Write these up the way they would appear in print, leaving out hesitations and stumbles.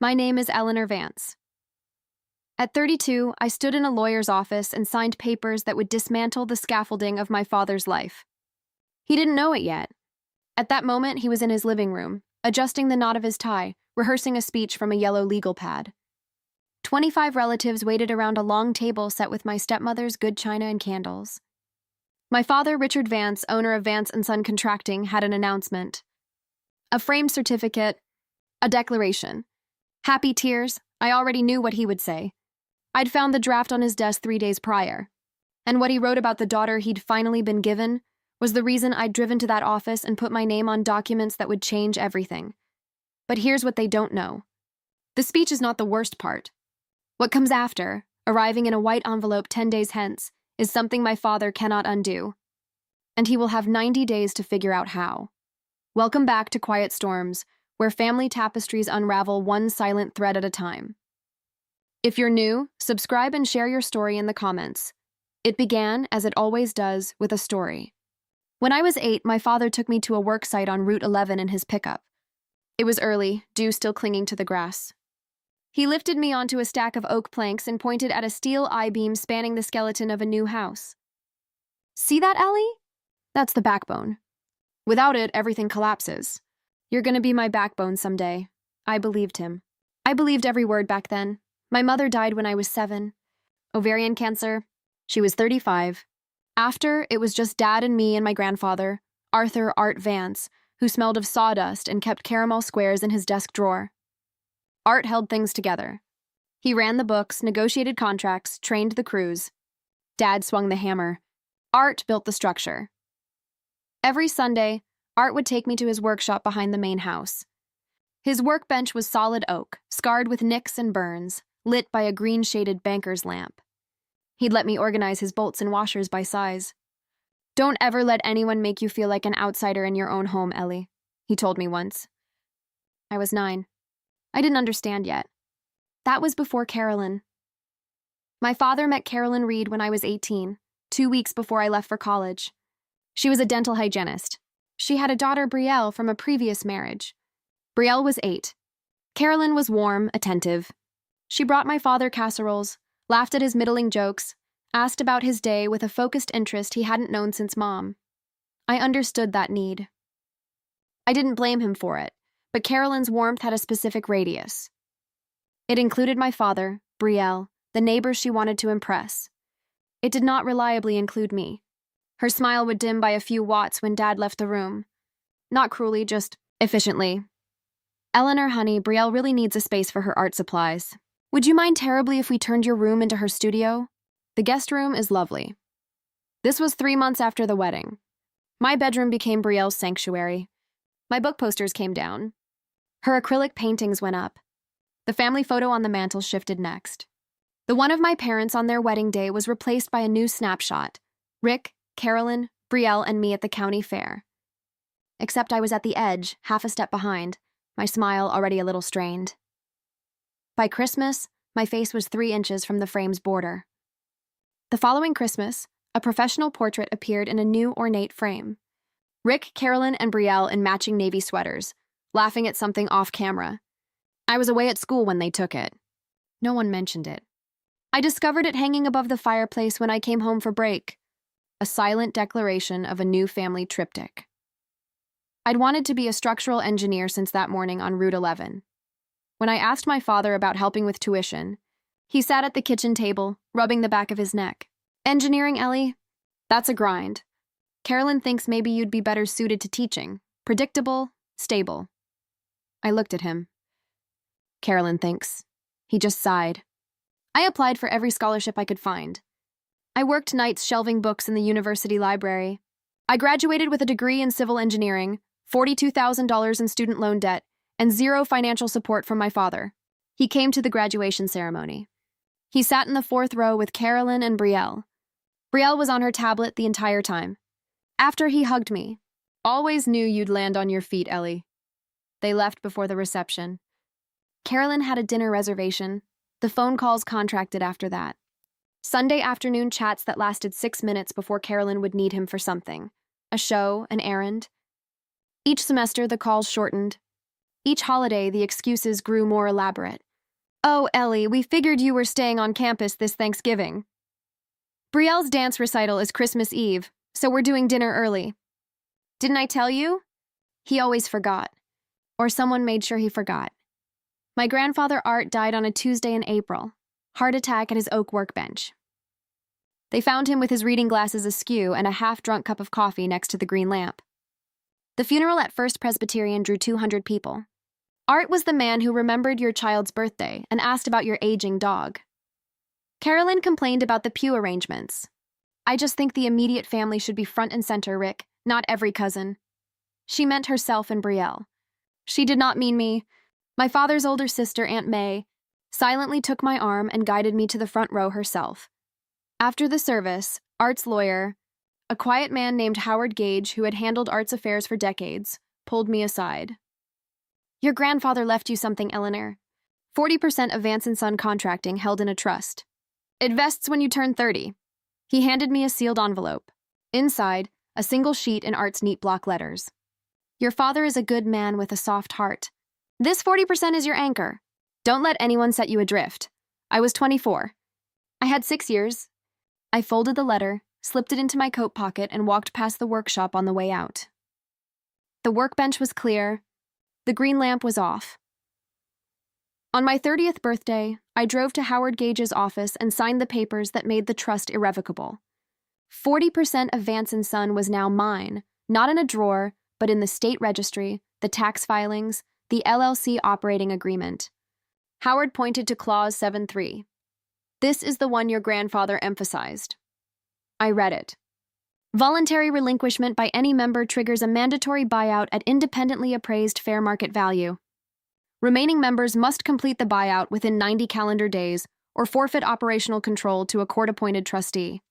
My name is Eleanor Vance. At 32, I stood in a lawyer's office and signed papers that would dismantle the scaffolding of my father's life. He didn't know it yet. At that moment, he was in his living room, adjusting the knot of his tie, rehearsing a speech from a yellow legal pad. 25 relatives waited around a long table set with my stepmother's good china and candles. My father, Richard Vance, owner of Vance & Son Contracting, had an announcement. A framed certificate, a declaration. Happy tears, I already knew what he would say. I'd found the draft on his desk 3 days prior. And what he wrote about the daughter he'd finally been given was the reason I'd driven to that office and put my name on documents that would change everything. But here's what they don't know. The speech is not the worst part. What comes after, arriving in a white envelope 10 days hence, is something my father cannot undo. And he will have 90 days to figure out how. Welcome back to Quiet Storms, where family tapestries unravel one silent thread at a time. If you're new, subscribe and share your story in the comments. It began, as it always does, with a story. When I was 8, my father took me to a work site on Route 11 in his pickup. It was early, dew still clinging to the grass. He lifted me onto a stack of oak planks and pointed at a steel I-beam spanning the skeleton of a new house. See that, Ellie? That's the backbone. Without it, everything collapses. You're gonna be my backbone someday. I believed him. I believed every word back then. My mother died when I was 7. Ovarian cancer. She was 35. After, it was just Dad and me and my grandfather, Arthur Art Vance, who smelled of sawdust and kept caramel squares in his desk drawer. Art held things together. He ran the books, negotiated contracts, trained the crews. Dad swung the hammer. Art built the structure. Every Sunday, Art would take me to his workshop behind the main house. His workbench was solid oak, scarred with nicks and burns, lit by a green-shaded banker's lamp. He'd let me organize his bolts and washers by size. "Don't ever let anyone make you feel like an outsider in your own home, Ellie," he told me once. I was 9. I didn't understand yet. That was before Carolyn. My father met Carolyn Reed when I was 18, 2 weeks before I left for college. She was a dental hygienist. She had a daughter, Brielle, from a previous marriage. Brielle was 8. Carolyn was warm, attentive. She brought my father casseroles, laughed at his middling jokes, asked about his day with a focused interest he hadn't known since Mom. I understood that need. I didn't blame him for it, but Carolyn's warmth had a specific radius. It included my father, Brielle, the neighbors she wanted to impress. It did not reliably include me. Her smile would dim by a few watts when Dad left the room. Not cruelly, just efficiently. "Eleanor, honey, Brielle really needs a space for her art supplies. Would you mind terribly if we turned your room into her studio? The guest room is lovely." This was 3 months after the wedding. My bedroom became Brielle's sanctuary. My book posters came down. Her acrylic paintings went up. The family photo on the mantel shifted next. The one of my parents on their wedding day was replaced by a new snapshot. Rick, Carolyn, Brielle, and me at the county fair. Except I was at the edge, half a step behind, my smile already a little strained. By Christmas, my face was 3 inches from the frame's border. The following Christmas, a professional portrait appeared in a new ornate frame. Rick, Carolyn, and Brielle in matching navy sweaters, laughing at something off camera. I was away at school when they took it. No one mentioned it. I discovered it hanging above the fireplace when I came home for break. A silent declaration of a new family triptych. I'd wanted to be a structural engineer since that morning on Route 11. When I asked my father about helping with tuition, he sat at the kitchen table, rubbing the back of his neck. "Engineering, Ellie? That's a grind. Carolyn thinks maybe you'd be better suited to teaching. Predictable, stable." I looked at him. "Carolyn thinks." He just sighed. I applied for every scholarship I could find. I worked nights shelving books in the university library. I graduated with a degree in civil engineering, $42,000 in student loan debt, and 0 financial support from my father. He came to the graduation ceremony. He sat in the 4th row with Carolyn and Brielle. Brielle was on her tablet the entire time. After he hugged me, "Always knew you'd land on your feet, Ellie." They left before the reception. Carolyn had a dinner reservation. The phone calls contracted after that. Sunday afternoon chats that lasted 6 minutes before Carolyn would need him for something. A show, an errand. Each semester, the calls shortened. Each holiday, the excuses grew more elaborate. "Oh, Ellie, we figured you were staying on campus this Thanksgiving. Brielle's dance recital is Christmas Eve, so we're doing dinner early. Didn't I tell you?" He always forgot. Or someone made sure he forgot. My grandfather Art died on a Tuesday in April. Heart attack at his oak workbench. They found him with his reading glasses askew and a half-drunk cup of coffee next to the green lamp. The funeral at First Presbyterian drew 200 people. Art was the man who remembered your child's birthday and asked about your aging dog. Carolyn complained about the pew arrangements. "I just think the immediate family should be front and center, Rick, not every cousin." She meant herself and Brielle. She did not mean me. My father's older sister, Aunt May, silently took my arm and guided me to the front row herself. After the service, Art's lawyer, a quiet man named Howard Gage who had handled Art's affairs for decades, pulled me aside. "Your grandfather left you something, Eleanor. 40% of Vance & Son contracting held in a trust. It vests when you turn 30. He handed me a sealed envelope. Inside, a single sheet in Art's neat block letters. "Your father is a good man with a soft heart. This 40% is your anchor. Don't let anyone set you adrift. I was 24. I had 6 years." I folded the letter, slipped it into my coat pocket, and walked past the workshop on the way out. The workbench was clear. The green lamp was off. On my 30th birthday, I drove to Howard Gage's office and signed the papers that made the trust irrevocable. 40% of Vance & Son was now mine, not in a drawer, but in the state registry, the tax filings, the LLC operating agreement. Howard pointed to Clause 7.3. "This is the one your grandfather emphasized." I read it. "Voluntary relinquishment by any member triggers a mandatory buyout at independently appraised fair market value. Remaining members must complete the buyout within 90 calendar days or forfeit operational control to a court-appointed trustee."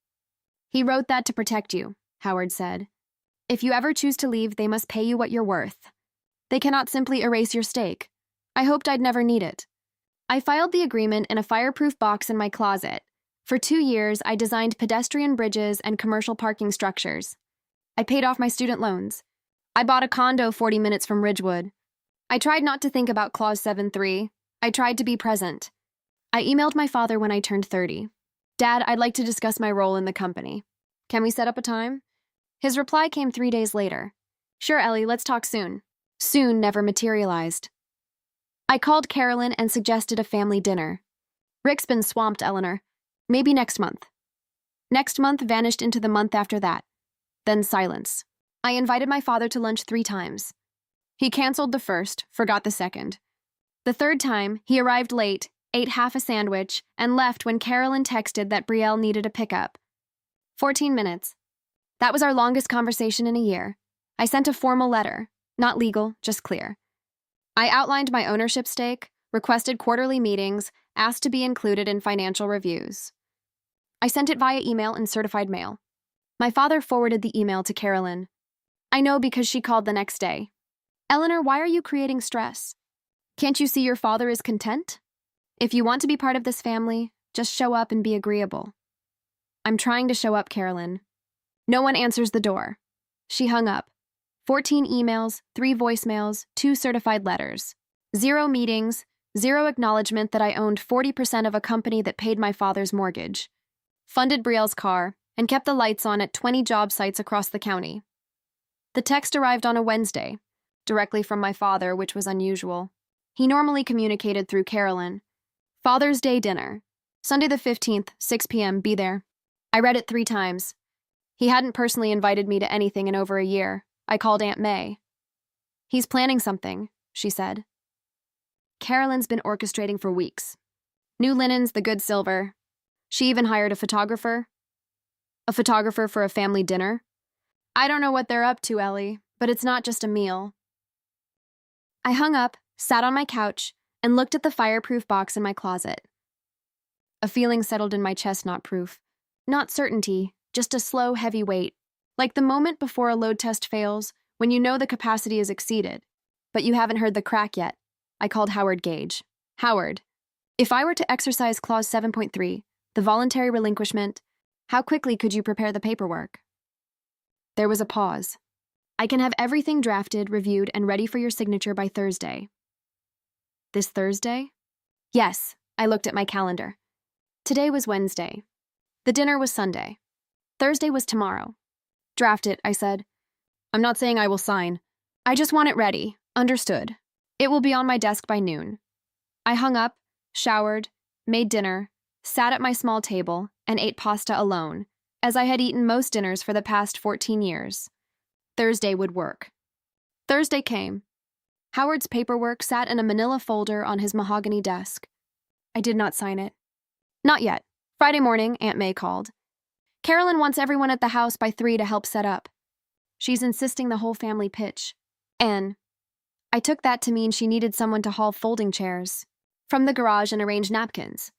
"He wrote that to protect you," Howard said. "If you ever choose to leave, they must pay you what you're worth. They cannot simply erase your stake. I hoped I'd never need it." I filed the agreement in a fireproof box in my closet. For 2 years, I designed pedestrian bridges and commercial parking structures. I paid off my student loans. I bought a condo 40 minutes from Ridgewood. I tried not to think about Clause 7.3. I tried to be present. I emailed my father when I turned 30. "Dad, I'd like to discuss my role in the company. Can we set up a time?" His reply came 3 days later. "Sure, Ellie, let's talk soon." Soon never materialized. I called Carolyn and suggested a family dinner. "Rick's been swamped, Eleanor. Maybe next month." Next month vanished into the month after that. Then silence. I invited my father to lunch 3 times. He canceled the first, forgot the second. The third time, he arrived late, ate half a sandwich, and left when Carolyn texted that Brielle needed a pickup. 14 minutes. That was our longest conversation in a year. I sent a formal letter. Not legal, just clear. I outlined my ownership stake, requested quarterly meetings, asked to be included in financial reviews. I sent it via email and certified mail. My father forwarded the email to Carolyn. I know because she called the next day. "Eleanor, why are you creating stress? Can't you see your father is content? If you want to be part of this family, just show up and be agreeable." "I'm trying to show up, Carolyn." No one answers the door. She hung up. 14 emails, 3 voicemails, 2 certified letters. 0 meetings, 0 acknowledgement that I owned 40% of a company that paid my father's mortgage, funded Brielle's car, and kept the lights on at 20 job sites across the county. The text arrived on a Wednesday, directly from my father, which was unusual. He normally communicated through Carolyn. "Father's Day dinner. Sunday the 15th, 6 p.m., be there." I read it 3 times. He hadn't personally invited me to anything in over a year. I called Aunt May. "He's planning something," she said. "Carolyn's been orchestrating for weeks. New linens, the good silver. She even hired a photographer. A photographer for a family dinner. I don't know what they're up to, Ellie, but it's not just a meal." I hung up, sat on my couch, and looked at the fireproof box in my closet. A feeling settled in my chest, not proof. Not certainty, just a slow, heavy weight. Like the moment before a load test fails, when you know the capacity is exceeded, but you haven't heard the crack yet. I called Howard Gage. "Howard, if I were to exercise Clause 7.3, the voluntary relinquishment, how quickly could you prepare the paperwork?" There was a pause. "I can have everything drafted, reviewed, and ready for your signature by Thursday. This Thursday? Yes, I looked at my calendar. Today was Wednesday. The dinner was Sunday. Thursday was tomorrow. Draft it, I said. I'm not saying I will sign. I just want it ready. Understood. It will be on my desk by noon. I hung up, showered, made dinner, sat at my small table, and ate pasta alone, as I had eaten most dinners for the past 14 years. Thursday would work. Thursday came. Howard's paperwork sat in a manila folder on his mahogany desk. I did not sign it. Not yet. Friday morning, Aunt May called. Carolyn wants everyone at the house by 3 to help set up. She's insisting the whole family pitch. And I took that to mean she needed someone to haul folding chairs from the garage and arrange napkins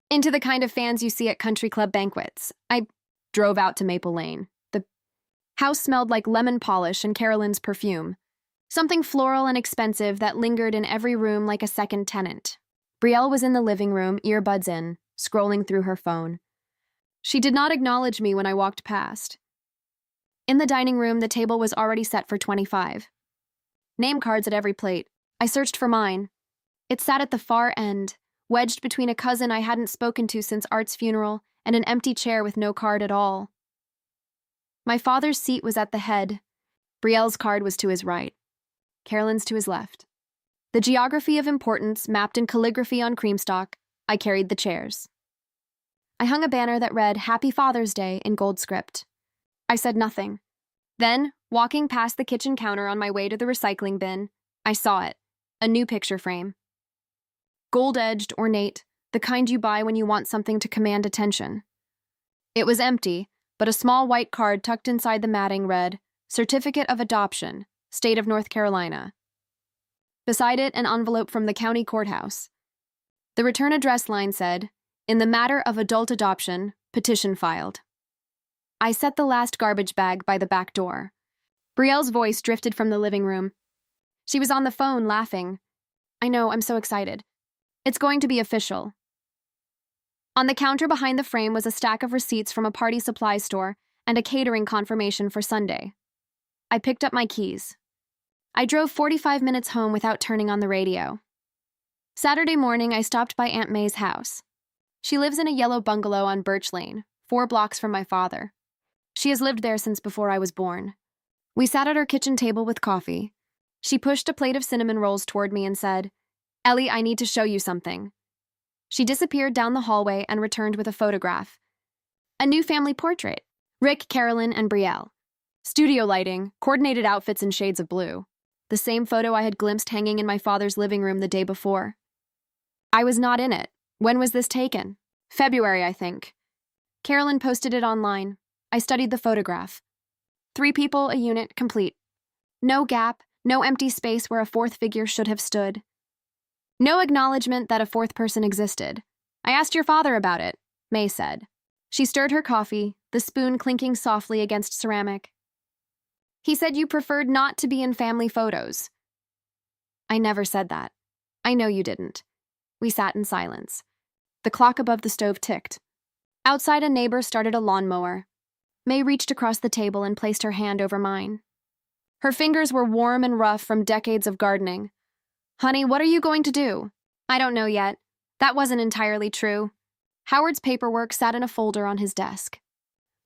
into the kind of fans you see at country club banquets. I drove out to Maple Lane. The house smelled like lemon polish and Carolyn's perfume, something floral and expensive that lingered in every room like a second tenant. Brielle was in the living room, earbuds in, scrolling through her phone. She did not acknowledge me when I walked past. In the dining room, the table was already set for 25. Name cards at every plate. I searched for mine. It sat at the far end, wedged between a cousin I hadn't spoken to since Art's funeral and an empty chair with no card at all. My father's seat was at the head. Brielle's card was to his right. Carolyn's to his left. The geography of importance mapped in calligraphy on creamstock. I carried the chairs. I hung a banner that read Happy Father's Day in gold script. I said nothing. Then, walking past the kitchen counter on my way to the recycling bin, I saw it, a new picture frame. Gold-edged, ornate, the kind you buy when you want something to command attention. It was empty, but a small white card tucked inside the matting read, Certificate of Adoption, State of North Carolina. Beside it, an envelope from the county courthouse. The return address line said, In the matter of adult adoption, petition filed. I set the last garbage bag by the back door. Brielle's voice drifted from the living room. She was on the phone, laughing. I know, I'm so excited. It's going to be official. On the counter behind the frame was a stack of receipts from a party supply store and a catering confirmation for Sunday. I picked up my keys. I drove 45 minutes home without turning on the radio. Saturday morning, I stopped by Aunt May's house. She lives in a yellow bungalow on Birch Lane, 4 blocks from my father. She has lived there since before I was born. We sat at her kitchen table with coffee. She pushed a plate of cinnamon rolls toward me and said, Ellie, I need to show you something. She disappeared down the hallway and returned with a photograph. A new family portrait. Rick, Carolyn, and Brielle. Studio lighting, coordinated outfits in shades of blue. The same photo I had glimpsed hanging in my father's living room the day before. I was not in it. When was this taken? February, I think. Carolyn posted it online. I studied the photograph. 3 people, a unit, complete. No gap, no empty space where a 4th figure should have stood. No acknowledgement that a 4th person existed. I asked your father about it, May said. She stirred her coffee, the spoon clinking softly against ceramic. He said you preferred not to be in family photos. I never said that. I know you didn't. We sat in silence. The clock above the stove ticked. Outside, a neighbor started a lawnmower. May reached across the table and placed her hand over mine. Her fingers were warm and rough from decades of gardening. Honey, what are you going to do? I don't know yet. That wasn't entirely true. Howard's paperwork sat in a folder on his desk.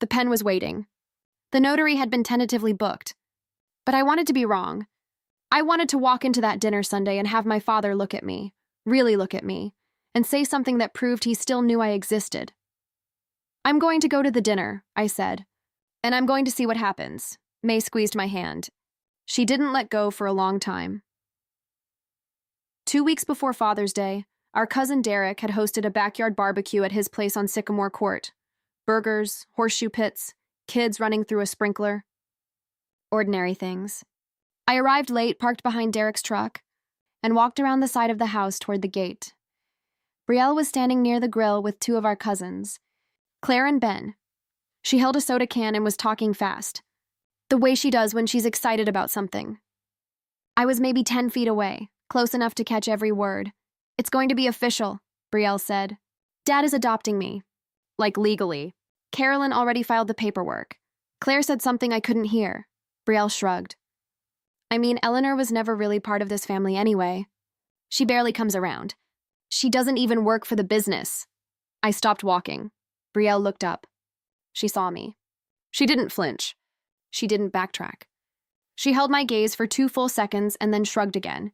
The pen was waiting. The notary had been tentatively booked. But I wanted to be wrong. I wanted to walk into that dinner Sunday and have my father look at me, really look at me, and say something that proved he still knew I existed. I'm going to go to the dinner, I said. And I'm going to see what happens. May squeezed my hand. She didn't let go for a long time. 2 weeks before Father's Day, our cousin Derek had hosted a backyard barbecue at his place on Sycamore Court. Burgers, horseshoe pits, kids running through a sprinkler. Ordinary things. I arrived late, parked behind Derek's truck, and walked around the side of the house toward the gate. Brielle was standing near the grill with 2 of our cousins, Claire and Ben. She held a soda can and was talking fast, the way she does when she's excited about something. I was maybe 10 feet away, close enough to catch every word. It's going to be official, Brielle said. Dad is adopting me. Like legally. Carolyn already filed the paperwork. Claire said something I couldn't hear. Brielle shrugged. I mean, Eleanor was never really part of this family anyway. She barely comes around. She doesn't even work for the business. I stopped walking. Brielle looked up. She saw me. She didn't flinch. She didn't backtrack. She held my gaze for 2 full seconds and then shrugged again.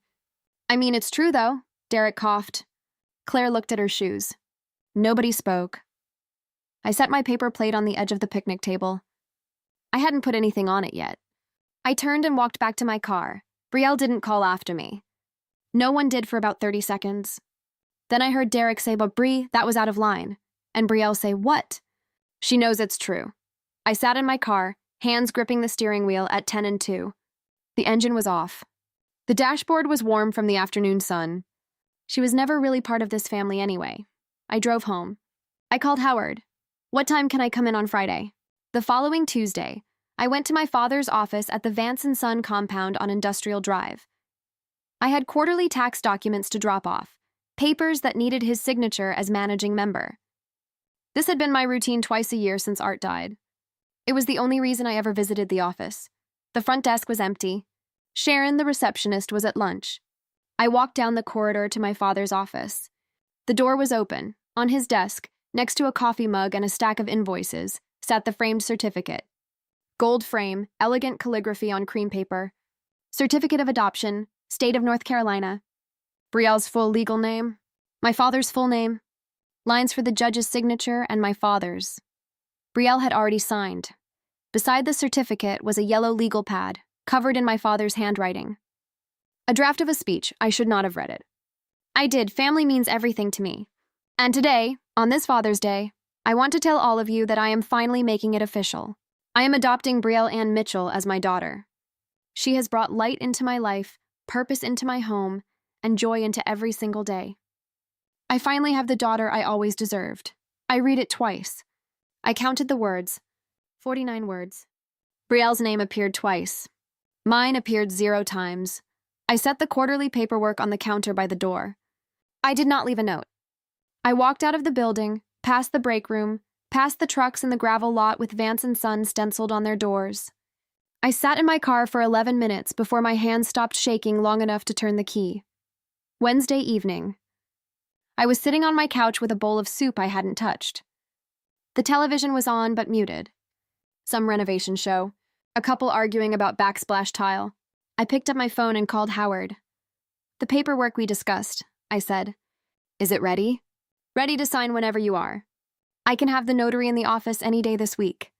I mean, it's true, though, Derek coughed. Claire looked at her shoes. Nobody spoke. I set my paper plate on the edge of the picnic table. I hadn't put anything on it yet. I turned and walked back to my car. Brielle didn't call after me. No one did for about 30 seconds. Then I heard Derek say, "But Brie, that was out of line." And Brielle say, "What?" She knows it's true. I sat in my car, hands gripping the steering wheel at 10 and 2. The engine was off. The dashboard was warm from the afternoon sun. She was never really part of this family anyway. I drove home. I called Howard. "What time can I come in on Friday?" The following Tuesday, I went to my father's office at the Vance & Son compound on Industrial Drive. I had quarterly tax documents to drop off, papers that needed his signature as managing member. This had been my routine twice a year since Art died. It was the only reason I ever visited the office. The front desk was empty. Sharon, the receptionist, was at lunch. I walked down the corridor to my father's office. The door was open. On his desk, next to a coffee mug and a stack of invoices, sat the framed certificate. Gold frame, elegant calligraphy on cream paper. Certificate of adoption, State of North Carolina. Brielle's full legal name. My father's full name. Lines for the judge's signature and my father's. Brielle had already signed. Beside the certificate was a yellow legal pad, covered in my father's handwriting. A draft of a speech. I should not have read it. I did. Family means everything to me. And today, on this Father's Day, I want to tell all of you that I am finally making it official. I am adopting Brielle Ann Mitchell as my daughter. She has brought light into my life, purpose into my home, and joy into every single day. I finally have the daughter I always deserved. I read it twice. I counted the words. 49 words. Brielle's name appeared twice. Mine appeared 0 times. I set the quarterly paperwork on the counter by the door. I did not leave a note. I walked out of the building, past the break room, past the trucks in the gravel lot with Vance & Son stenciled on their doors. I sat in my car for 11 minutes before my hands stopped shaking long enough to turn the key. Wednesday evening. I was sitting on my couch with a bowl of soup I hadn't touched. The television was on but muted. Some renovation show. A couple arguing about backsplash tile. I picked up my phone and called Howard. "The paperwork we discussed," I said. "Is it ready?" "Ready to sign whenever you are. I can have the notary in the office any day this week."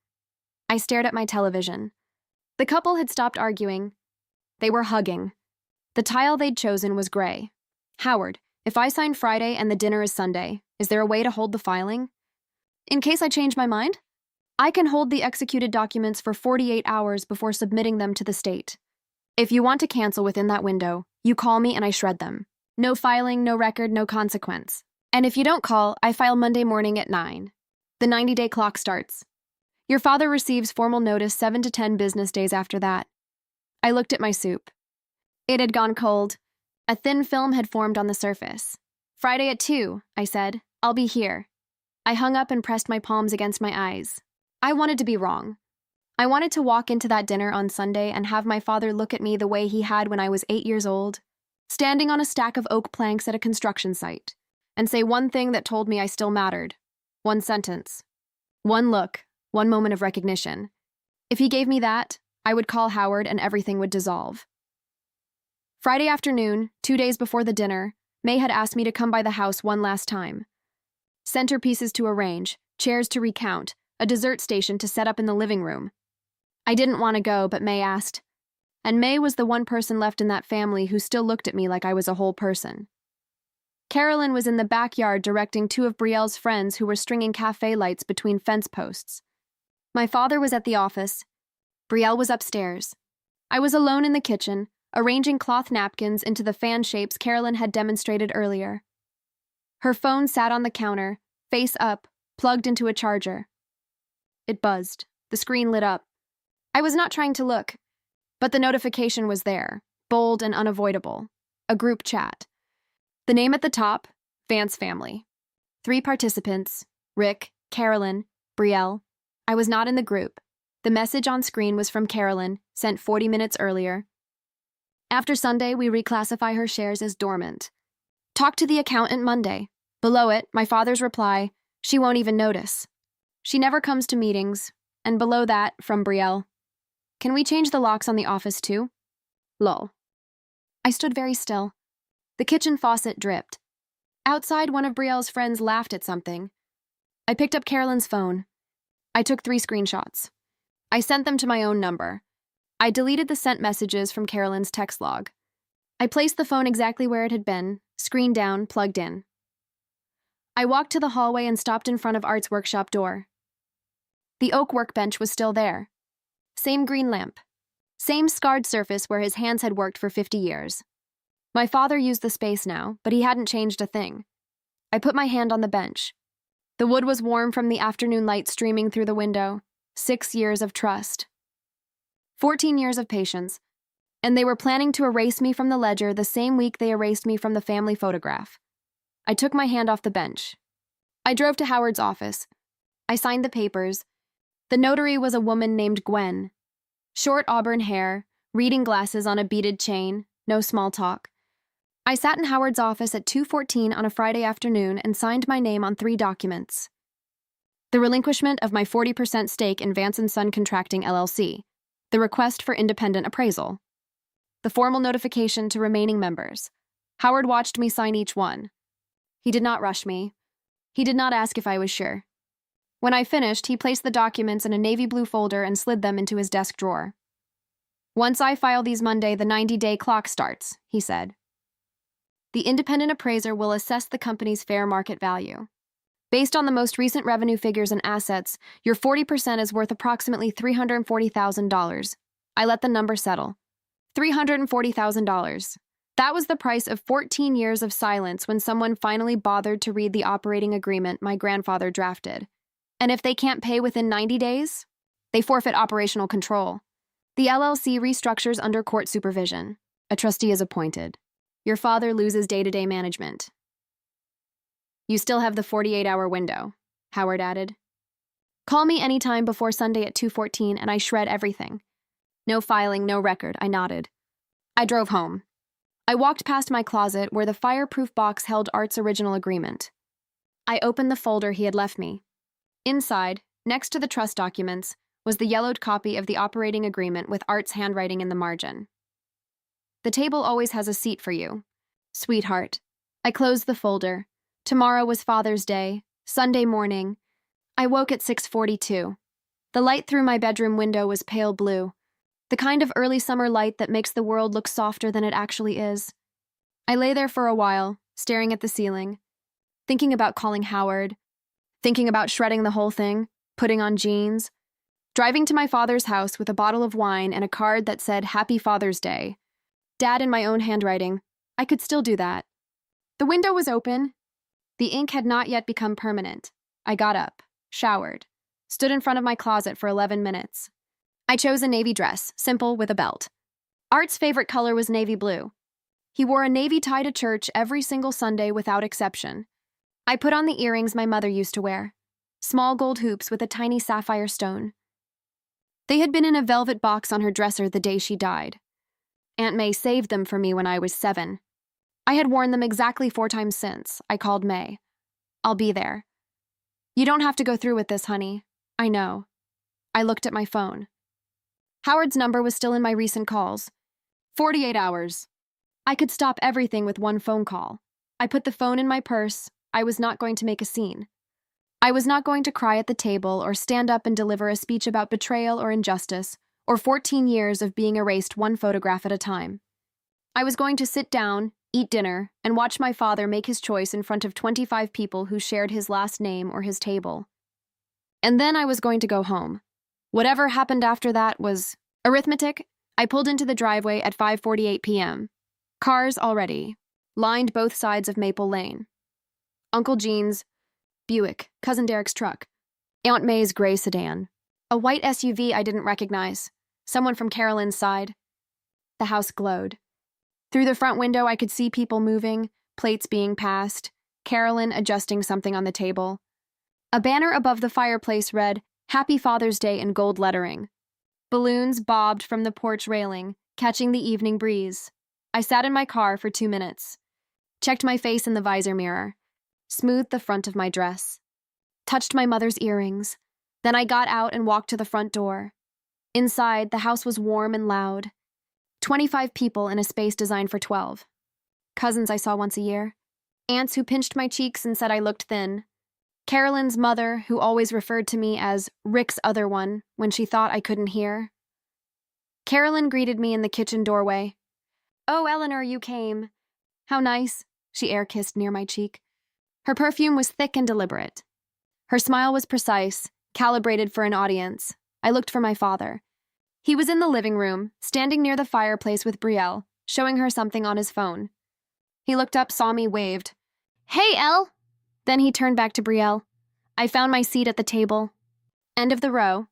I stared at my television. The couple had stopped arguing. They were hugging. The tile they'd chosen was gray. "Howard, if I sign Friday and the dinner is Sunday, is there a way to hold the filing?" "In case I change my mind? I can hold the executed documents for 48 hours before submitting them to the state. If you want to cancel within that window, you call me and I shred them. No filing, no record, no consequence. And if you don't call, I file Monday morning at 9. The 90-day clock starts. Your father receives formal notice 7 to 10 business days after that." I looked at my soup. It had gone cold. A thin film had formed on the surface. "Friday at 2, I said. "I'll be here." I hung up and pressed my palms against my eyes. I wanted to be wrong. I wanted to walk into that dinner on Sunday and have my father look at me the way he had when I was 8 years old, standing on a stack of oak planks at a construction site, and say one thing that told me I still mattered. One sentence. One look. One moment of recognition. If he gave me that, I would call Howard and everything would dissolve. Friday afternoon, 2 days before the dinner, May had asked me to come by the house one last time. Centerpieces to arrange, chairs to recount, a dessert station to set up in the living room. I didn't want to go, but May asked. And May was the one person left in that family who still looked at me like I was a whole person. Carolyn was in the backyard directing 2 of Brielle's friends who were stringing cafe lights between fence posts. My father was at the office. Brielle was upstairs. I was alone in the kitchen, arranging cloth napkins into the fan shapes Carolyn had demonstrated earlier. Her phone sat on the counter, face up, plugged into a charger. It buzzed. The screen lit up. I was not trying to look, but the notification was there, bold and unavoidable. A group chat. The name at the top, Vance family. 3 participants, Rick, Carolyn, Brielle. I was not in the group. The message on screen was from Carolyn, sent 40 minutes earlier. After Sunday, we reclassify her shares as dormant. Talk to the accountant Monday. Below it, my father's reply, she won't even notice. She never comes to meetings. And below that, from Brielle, can we change the locks on the office too? Lol. I stood very still. The kitchen faucet dripped. Outside, one of Brielle's friends laughed at something. I picked up Carolyn's phone. I took 3 screenshots. I sent them to my own number. I deleted the sent messages from Carolyn's text log. I placed the phone exactly where it had been, screen down, plugged in. I walked to the hallway and stopped in front of Art's workshop door. The oak workbench was still there. Same green lamp. Same scarred surface where his hands had worked for 50 years. My father used the space now, but he hadn't changed a thing. I put my hand on the bench. The wood was warm from the afternoon light streaming through the window. 6 years of trust. 14 years of patience. And they were planning to erase me from the ledger the same week they erased me from the family photograph. I took my hand off the bench. I drove to Howard's office. I signed the papers. The notary was a woman named Gwen. Short auburn hair, reading glasses on a beaded chain, no small talk. I sat in Howard's office at 2:14 on a Friday afternoon and signed my name on 3 documents. The relinquishment of my 40% stake in Vance & Son Contracting LLC, the request for independent appraisal, the formal notification to remaining members. Howard watched me sign each one. He did not rush me. He did not ask if I was sure. When I finished, he placed the documents in a navy blue folder and slid them into his desk drawer. Once I file these Monday, the 90-day clock starts, he said. The independent appraiser will assess the company's fair market value. Based on the most recent revenue figures and assets, your 40% is worth approximately $340,000. I let the number settle. $340,000. That was the price of 14 years of silence when someone finally bothered to read the operating agreement my grandfather drafted. And if they can't pay within 90 days, they forfeit operational control. The LLC restructures under court supervision. A trustee is appointed. Your father loses day-to-day management. You still have the 48-hour window, Howard added. Call me anytime before Sunday at 2:14 and I shred everything. No filing, no record, I nodded. I drove home. I walked past my closet where the fireproof box held Art's original agreement. I opened the folder he had left me. Inside, next to the trust documents, was the yellowed copy of the operating agreement with Art's handwriting in the margin. The table always has a seat for you, sweetheart. I closed the folder. Tomorrow was Father's Day, Sunday morning. I woke at 6:42. The light through my bedroom window was pale blue, the kind of early summer light that makes the world look softer than it actually is. I lay there for a while, staring at the ceiling, thinking about calling Howard, thinking about shredding the whole thing, putting on jeans, driving to my father's house with a bottle of wine and a card that said Happy Father's Day. Dad in my own handwriting. I could still do that. The window was open. The ink had not yet become permanent. I got up, showered, stood in front of my closet for 11 minutes. I chose a navy dress, simple with a belt. Art's favorite color was navy blue. He wore a navy tie to church every single Sunday without exception. I put on the earrings my mother used to wear, small gold hoops with a tiny sapphire stone. They had been in a velvet box on her dresser the day she died. Aunt May saved them for me when I was 7. I had worn them exactly 4 times since. I called May. I'll be there. You don't have to go through with this, honey. I know. I looked at my phone. Howard's number was still in my recent calls. 48 hours. I could stop everything with one phone call. I put the phone in my purse. I was not going to make a scene. I was not going to cry at the table or stand up and deliver a speech about betrayal or injustice, or 14 years of being erased one photograph at a time. I was going to sit down, eat dinner, and watch my father make his choice in front of 25 people who shared his last name or his table. And then I was going to go home. Whatever happened after that was arithmetic. I pulled into the driveway at 5:48 p.m. Cars already, lined both sides of Maple Lane. Uncle Gene's Buick, Cousin Derek's truck, Aunt May's gray sedan, a white SUV I didn't recognize, someone from Carolyn's side. The house glowed. Through the front window, I could see people moving, plates being passed, Carolyn adjusting something on the table. A banner above the fireplace read, Happy Father's Day in gold lettering. Balloons bobbed from the porch railing, catching the evening breeze. I sat in my car for 2 minutes. checked my face in the visor mirror, smoothed the front of my dress, touched my mother's earrings. Then I got out and walked to the front door. Inside, the house was warm and loud. 25 people in a space designed for 12. Cousins I saw once a year. Aunts who pinched my cheeks and said I looked thin. Carolyn's mother, who always referred to me as Rick's other one when she thought I couldn't hear. Carolyn greeted me in the kitchen doorway. "Oh, Eleanor, you came. How nice," she air-kissed near my cheek. Her perfume was thick and deliberate. Her smile was precise, calibrated for an audience. I looked for my father. He was in the living room, standing near the fireplace with Brielle, showing her something on his phone. He looked up, saw me, waved. "Hey, Elle!" Then he turned back to Brielle. I found my seat at the table. End of the row.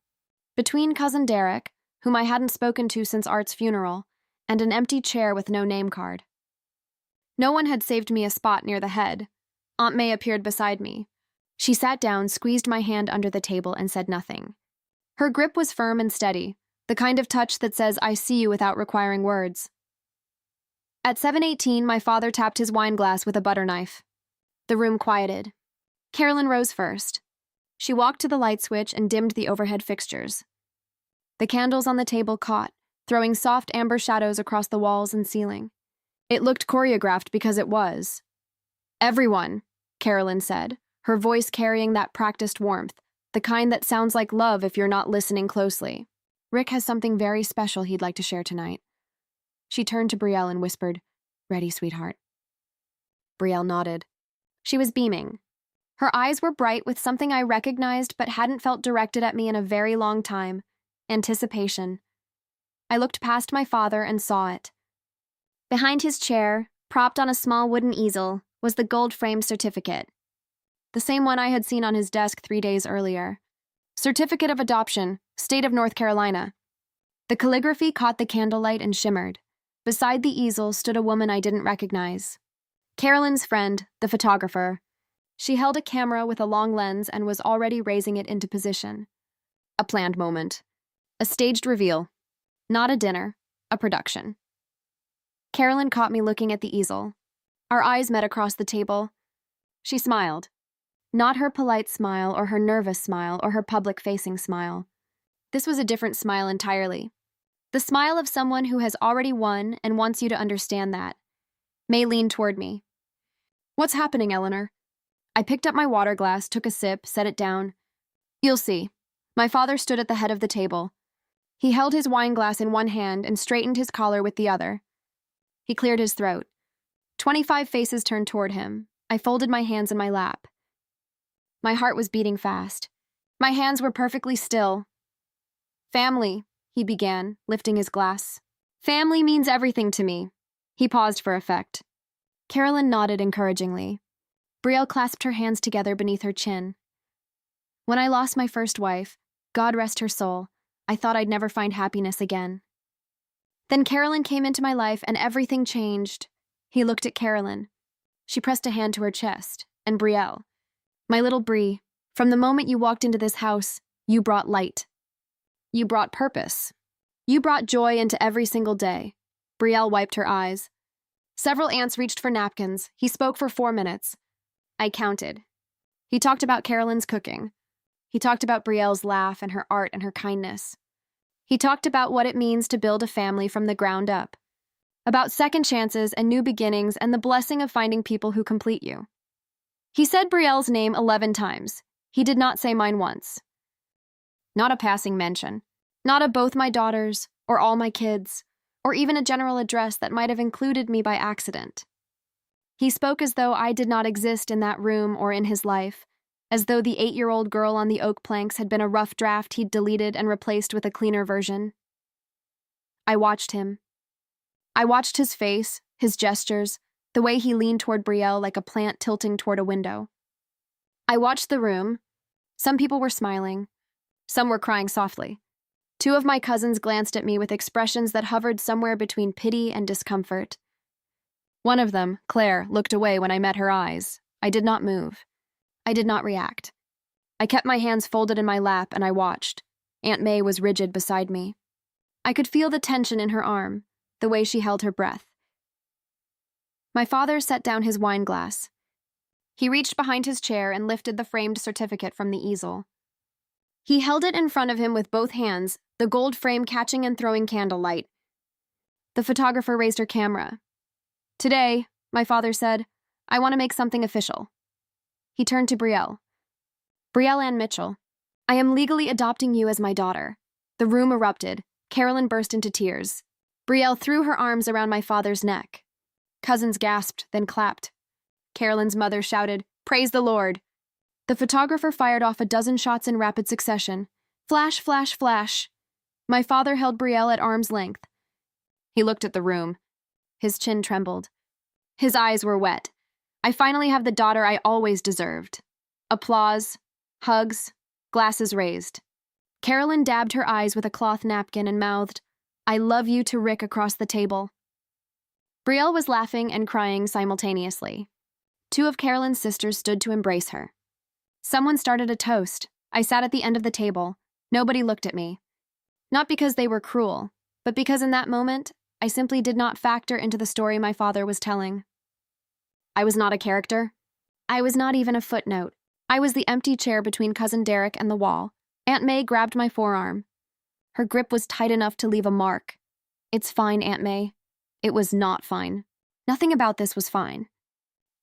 Between Cousin Derek, whom I hadn't spoken to since Art's funeral, and an empty chair with no name card. No one had saved me a spot near the head. Aunt May appeared beside me. She sat down, squeezed my hand under the table, and said nothing. Her grip was firm and steady, the kind of touch that says, "I see you," without requiring words. At 7:18, my father tapped his wine glass with a butter knife. The room quieted. Carolyn rose first. She walked to the light switch and dimmed the overhead fixtures. The candles on the table caught, throwing soft amber shadows across the walls and ceiling. It looked choreographed because it was. "Everyone," Carolyn said, her voice carrying that practiced warmth, the kind that sounds like love if you're not listening closely. "Rick has something very special he'd like to share tonight." She turned to Brielle and whispered, "Ready, sweetheart?" Brielle nodded. She was beaming. Her eyes were bright with something I recognized but hadn't felt directed at me in a very long time: anticipation. I looked past my father and saw it. Behind his chair, propped on a small wooden easel, was the gold-framed certificate. The same one I had seen on his desk 3 days earlier. Certificate of Adoption, State of North Carolina. The calligraphy caught the candlelight and shimmered. Beside the easel stood a woman I didn't recognize. Carolyn's friend, the photographer. She held a camera with a long lens and was already raising it into position. A planned moment. A staged reveal. Not a dinner, a production. Carolyn caught me looking at the easel. Our eyes met across the table. She smiled. Not her polite smile or her nervous smile or her public-facing smile. This was a different smile entirely. The smile of someone who has already won and wants you to understand that. May leaned toward me. "What's happening, Eleanor?" I picked up my water glass, took a sip, set it down. "You'll see." My father stood at the head of the table. He held his wine glass in one hand and straightened his collar with the other. He cleared his throat. 25 faces turned toward him. I folded my hands in my lap. My heart was beating fast. My hands were perfectly still. "Family," he began, lifting his glass. "Family means everything to me." He paused for effect. Carolyn nodded encouragingly. Brielle clasped her hands together beneath her chin. When I lost my first wife, God rest her soul, I thought I'd never find happiness again. Then Carolyn came into my life and everything changed. He looked at Carolyn. She pressed a hand to her chest, and Brielle. "My little Brie, from the moment you walked into this house, you brought light. You brought purpose. You brought joy into every single day." Brielle wiped her eyes. Several aunts reached for napkins. He spoke for 4 minutes. I counted. He talked about Carolyn's cooking. He talked about Brielle's laugh and her art and her kindness. He talked about what it means to build a family from the ground up. About second chances and new beginnings and the blessing of finding people who complete you. He said Brielle's name 11 times. He did not say mine once. Not a passing mention. Not a both my daughters, or all my kids, or even a general address that might have included me by accident. He spoke as though I did not exist in that room or in his life, as though the 8-year-old girl on the oak planks had been a rough draft he'd deleted and replaced with a cleaner version. I watched him. I watched his face, his gestures, the way he leaned toward Brielle like a plant tilting toward a window. I watched the room. Some people were smiling. Some were crying softly. 2 of my cousins glanced at me with expressions that hovered somewhere between pity and discomfort. One of them, Claire, looked away when I met her eyes. I did not move. I did not react. I kept my hands folded in my lap and I watched. Aunt May was rigid beside me. I could feel the tension in her arm, the way she held her breath. My father set down his wine glass. He reached behind his chair and lifted the framed certificate from the easel. He held it in front of him with both hands, the gold frame catching and throwing candlelight. The photographer raised her camera. "Today," my father said, "I want to make something official." He turned to Brielle. "Brielle Ann Mitchell, I am legally adopting you as my daughter." The room erupted. Carolyn burst into tears. Brielle threw her arms around my father's neck. Cousins gasped, then clapped. Carolyn's mother shouted, "Praise the Lord." The photographer fired off a dozen shots in rapid succession. Flash, flash, flash. My father held Brielle at arm's length. He looked at the room. His chin trembled. His eyes were wet. I finally have the daughter I always deserved. Applause, hugs, glasses raised. Carolyn dabbed her eyes with a cloth napkin and mouthed, "I love you," to Rick across the table. Brielle was laughing and crying simultaneously. Two of Carolyn's sisters stood to embrace her. Someone started a toast. I sat at the end of the table. Nobody looked at me. Not because they were cruel, but because in that moment, I simply did not factor into the story my father was telling. I was not a character. I was not even a footnote. I was the empty chair between Cousin Derek and the wall. Aunt May grabbed my forearm. Her grip was tight enough to leave a mark. "It's fine, Aunt May." It was not fine. Nothing about this was fine.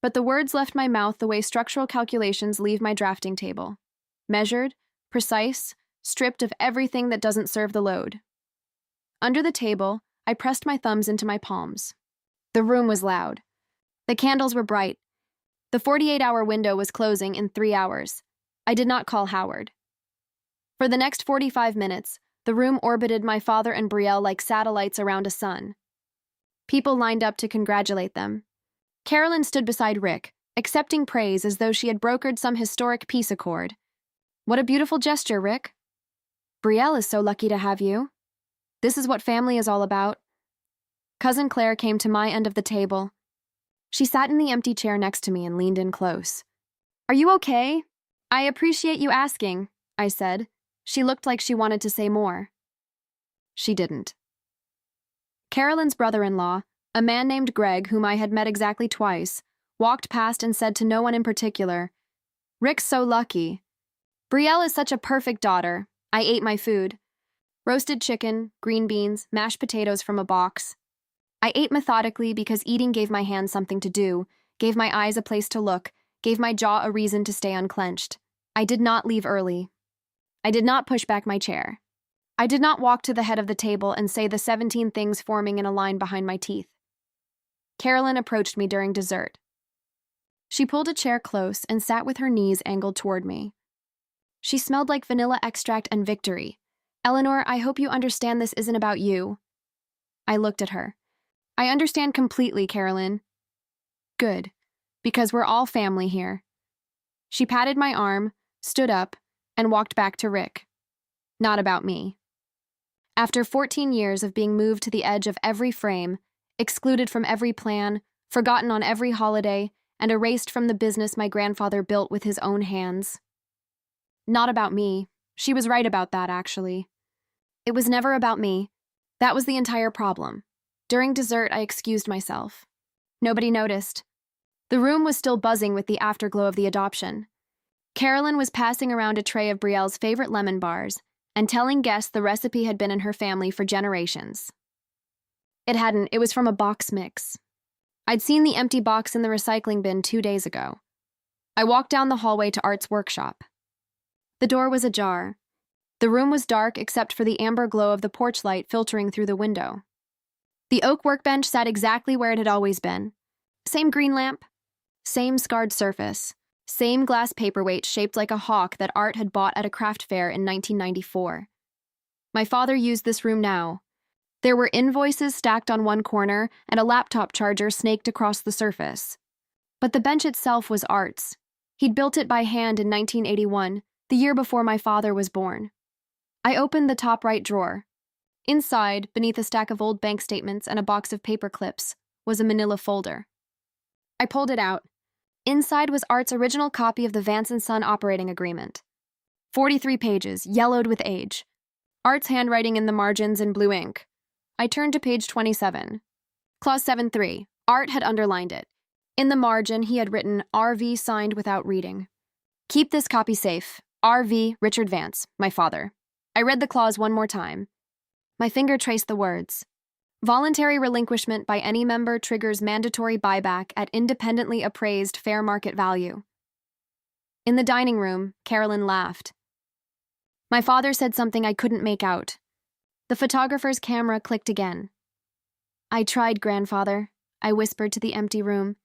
But the words left my mouth the way structural calculations leave my drafting table. Measured, precise, stripped of everything that doesn't serve the load. Under the table, I pressed my thumbs into my palms. The room was loud. The candles were bright. The 48-hour window was closing in 3 hours. I did not call Howard. For the next 45 minutes, the room orbited my father and Brielle like satellites around a sun. People lined up to congratulate them. Carolyn stood beside Rick, accepting praise as though she had brokered some historic peace accord. "What a beautiful gesture, Rick." "Brielle is so lucky to have you. This is what family is all about." Cousin Claire came to my end of the table. She sat in the empty chair next to me and leaned in close. "Are you okay?" "I appreciate you asking," I said. She looked like she wanted to say more. She didn't. Carolyn's brother-in-law, a man named Greg, whom I had met exactly twice, walked past and said to no one in particular, "Rick's so lucky. Brielle is such a perfect daughter." I ate my food. Roasted chicken, green beans, mashed potatoes from a box. I ate methodically because eating gave my hands something to do, gave my eyes a place to look, gave my jaw a reason to stay unclenched. I did not leave early. I did not push back my chair. I did not walk to the head of the table and say the 17 things forming in a line behind my teeth. Carolyn approached me during dessert. She pulled a chair close and sat with her knees angled toward me. She smelled like vanilla extract and victory. "Eleanor, I hope you understand this isn't about you." I looked at her. "I understand completely, Carolyn." "Good, because we're all family here." She patted my arm, stood up, and walked back to Rick. "Not about me." After 14 years of being moved to the edge of every frame, excluded from every plan, forgotten on every holiday, and erased from the business my grandfather built with his own hands. Not about me. She was right about that, actually. It was never about me. That was the entire problem. During dessert, I excused myself. Nobody noticed. The room was still buzzing with the afterglow of the adoption. Carolyn was passing around a tray of Brielle's favorite lemon bars and telling guests the recipe had been in her family for generations. It hadn't, it was from a box mix. I'd seen the empty box in the recycling bin 2 days ago. I walked down the hallway to Art's workshop. The door was ajar. The room was dark except for the amber glow of the porch light filtering through the window. The oak workbench sat exactly where it had always been. Same green lamp, same scarred surface, same glass paperweight shaped like a hawk that Art had bought at a craft fair in 1994. My father used this room now. There were invoices stacked on one corner and a laptop charger snaked across the surface. But the bench itself was Art's. He'd built it by hand in 1981, the year before my father was born. I opened the top right drawer. Inside, beneath a stack of old bank statements and a box of paper clips, was a manila folder. I pulled it out. Inside was Art's original copy of the Vance & Son operating agreement. 43 pages, yellowed with age. Art's handwriting in the margins in blue ink. I turned to page 27. Clause 7.3. Art had underlined it. In the margin, he had written RV signed without reading. Keep this copy safe. RV Richard Vance, my father. I read the clause one more time. My finger traced the words. Voluntary relinquishment by any member triggers mandatory buyback at independently appraised fair market value. In the dining room, Carolyn laughed. My father said something I couldn't make out. The photographer's camera clicked again. I tried, grandfather, I whispered to the empty room.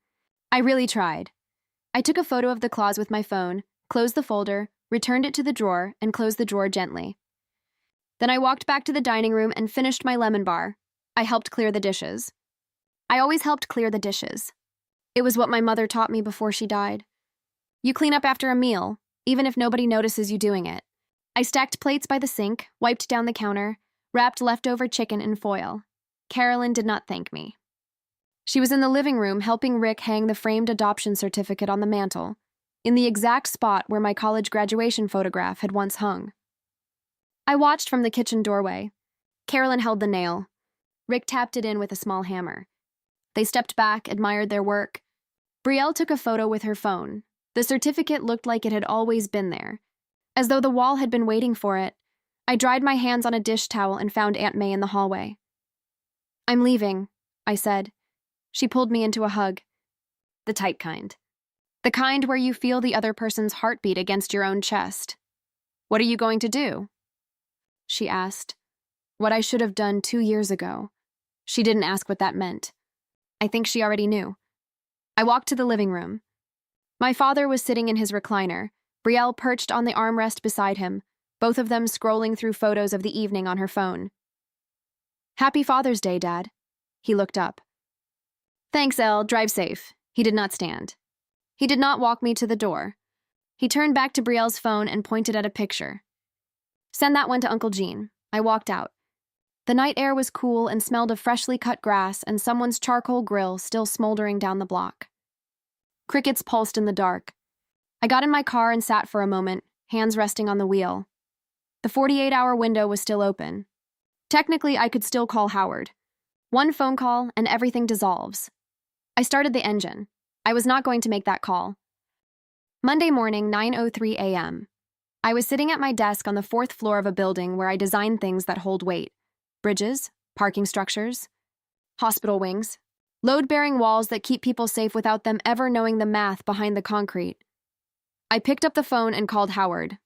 I really tried. I took a photo of the clause with my phone, closed the folder, returned it to the drawer, and closed the drawer gently. Then I walked back to the dining room and finished my lemon bar. I helped clear the dishes. I always helped clear the dishes. It was what my mother taught me before she died. You clean up after a meal, even if nobody notices you doing it. I stacked plates by the sink, wiped down the counter, wrapped leftover chicken in foil. Carolyn did not thank me. She was in the living room helping Rick hang the framed adoption certificate on the mantel, in the exact spot where my college graduation photograph had once hung. I watched from the kitchen doorway. Carolyn held the nail. Rick tapped it in with a small hammer. They stepped back, admired their work. Brielle took a photo with her phone. The certificate looked like it had always been there, as though the wall had been waiting for it. I dried my hands on a dish towel and found Aunt May in the hallway. I'm leaving, I said. She pulled me into a hug. The tight kind. The kind where you feel the other person's heartbeat against your own chest. What are you going to do? She asked. What I should have done 2 years ago. She didn't ask what that meant. I think she already knew. I walked to the living room. My father was sitting in his recliner, Brielle perched on the armrest beside him, both of them scrolling through photos of the evening on her phone. Happy Father's Day, Dad. He looked up. Thanks, Elle. Drive safe. He did not stand. He did not walk me to the door. He turned back to Brielle's phone and pointed at a picture. Send that one to Uncle Gene. I walked out. The night air was cool and smelled of freshly cut grass and someone's charcoal grill still smoldering down the block. Crickets pulsed in the dark. I got in my car and sat for a moment, hands resting on the wheel. The 48-hour window was still open. Technically, I could still call Howard. One phone call and everything dissolves. I started the engine. I was not going to make that call. Monday morning, 9:03 a.m. I was sitting at my desk on the 4th floor of a building where I design things that hold weight. Bridges, parking structures, hospital wings, load-bearing walls that keep people safe without them ever knowing the math behind the concrete. I picked up the phone and called Howard.